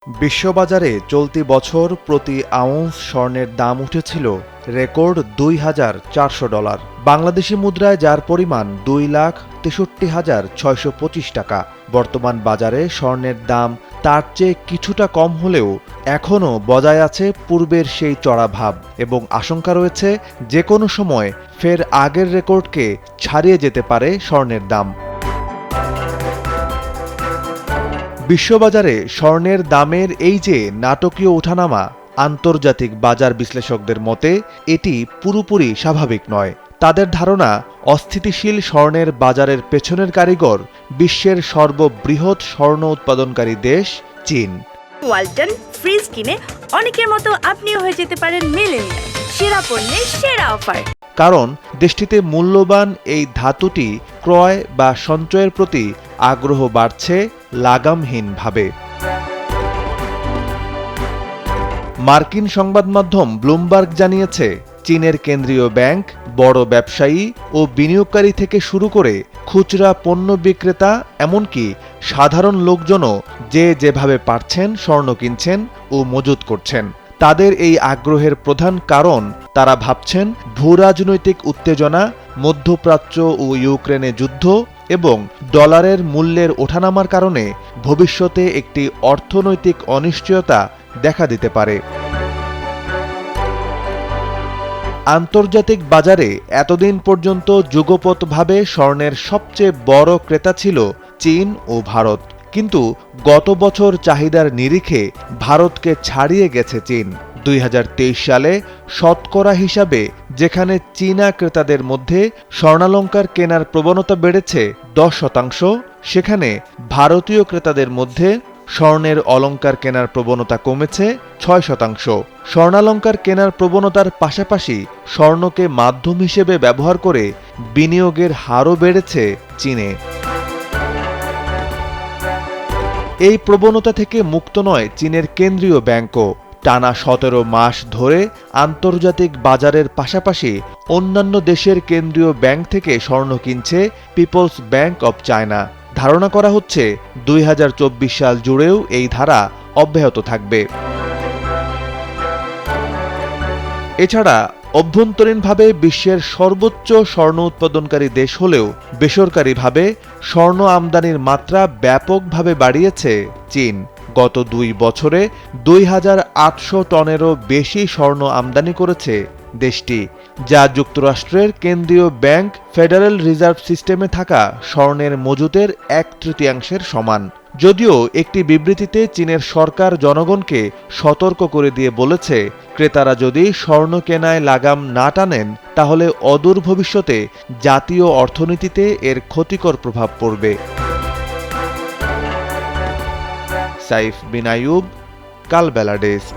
বিশ্ববাজারে চলতি বছর প্রতি আউন্স স্বর্ণের দাম উঠেছিল রেকর্ড $২,৪০০। বাংলাদেশি মুদ্রায় যার পরিমাণ ২,৬৩,৬২৫ টাকা। বর্তমান বাজারে স্বর্ণের দাম তার চেয়ে কিছুটা কম হলেও এখনও বজায় আছে পূর্বের সেই চড়া ভাব এবং আশঙ্কা রয়েছে যে কোনো সময় ফের আগের রেকর্ডকে ছাড়িয়ে যেতে পারে স্বর্ণের দাম। বিশ্ববাজারে স্বর্ণের দামের এই যে নাটকীয় ওঠানামা, আন্তর্জাতিক বাজার বিশ্লেষকদের মতে এটি পুরোপুরি স্বাভাবিক নয়। তাদের ধারণা, অস্থিতিশীল স্বর্ণের বাজারের পেছনের কারিগর বিশ্বের সর্ববৃহৎ স্বর্ণ উৎপাদনকারী দেশ চীন। ওয়ালটন ফ্রিজ কিনে অনেকের মতো আপনিও হয়ে যেতে পারেন মিলেনিয়াল, সেরা পণ্যের সেরা অফার। কারণ দেশটিতে মূল্যবান এই ধাতুটি ক্রয় বা সঞ্চয়ের প্রতি আগ্রহ বাড়ছে লাগামহীনভাবে। মার্কিন সংবাদ মাধ্যম ব্লুমবার্গ জানিয়েছে, চীনের কেন্দ্রীয় ব্যাংক বড় ব্যবসায়ী ও বিনিয়োগকারী থেকে শুরু করে খুচরা পণ্য বিক্রেতা এমনকি সাধারণ লোকজনও যে যেভাবে পারছেন স্বর্ণ কিনছেন ও মজুত করছেন। তাদের এই আগ্রহের প্রধান কারণ তারা ভাবছেন ভূরাজনৈতিক উত্তেজনা, মধ্যপ্রাচ্য ও ইউক্রেনে যুদ্ধ এবং ডলারের মূল্যের ওঠানামার কারণে ভবিষ্যতে একটি অর্থনৈতিক অনিশ্চয়তা দেখা দিতে পারে। আন্তর্জাতিক বাজারে এতদিন পর্যন্ত যুগপৎভাবে স্বর্ণের সবচেয়ে বড় ক্রেতা ছিল চীন ও ভারত, কিন্তু গত বছর চাহিদার নিরিখে ভারতকে ছাড়িয়ে গেছে চীন। ২০২৩ সালে শতকরা হিসাবে যেখানে চীনা ক্রেতাদের মধ্যে স্বর্ণালংকার কেনার প্রবণতা বেড়েছে ১০%, সেখানে ভারতীয় ক্রেতাদের মধ্যে স্বর্ণের অলংকার কেনার প্রবণতা কমেছে ৬%। স্বর্ণালংকার কেনার প্রবণতার পাশাপাশি স্বর্ণকে মাধ্যম হিসেবে ব্যবহার করে বিনিয়োগের হারও বেড়েছে চীনে। এই প্রবণতা থেকে মুক্ত নয় চীনের কেন্দ্রীয় ব্যাংকও। টানা ১৭ মাস ধরে আন্তর্জাতিক বাজারের পাশাপাশি অন্যান্য দেশের কেন্দ্রীয় ব্যাংক থেকে স্বর্ণ কিনছে পিপলস ব্যাংক অব চায়না। ধারণা করা হচ্ছে ২০২৪ সাল জুড়েও এই ধারা অব্যাহত থাকবে। এছাড়া অভ্যন্তরীণভাবে বিশ্বের সর্বোচ্চ স্বর্ণ উৎপাদনকারী দেশ হলেও বেসরকারিভাবে স্বর্ণ আমদানির মাত্রা ব্যাপকভাবে বাড়িয়েছে চীন। গত ২ বছরে ২,৮০০ টনেরও বেশি স্বর্ণ আমদানি করেছে দেশটি, যা যুক্তরাষ্ট্রের কেন্দ্রীয় ব্যাংক ফেডারেল রিজার্ভ সিস্টেমে থাকা স্বর্ণের মজুতের ১/৩ সমান। যদিও একটি বিবৃতিতে চীনের সরকার জনগণকে সতর্ক করে দিয়ে বলেছে, ক্রেতারা যদি স্বর্ণ কেনায় লাগাম না টানেন তাহলে অদূর ভবিষ্যতে জাতীয় অর্থনীতিতে এর ক্ষতিকর প্রভাব পড়বে। সাইফ বিন আইয়ুব, কালবেলা ডেস্ক।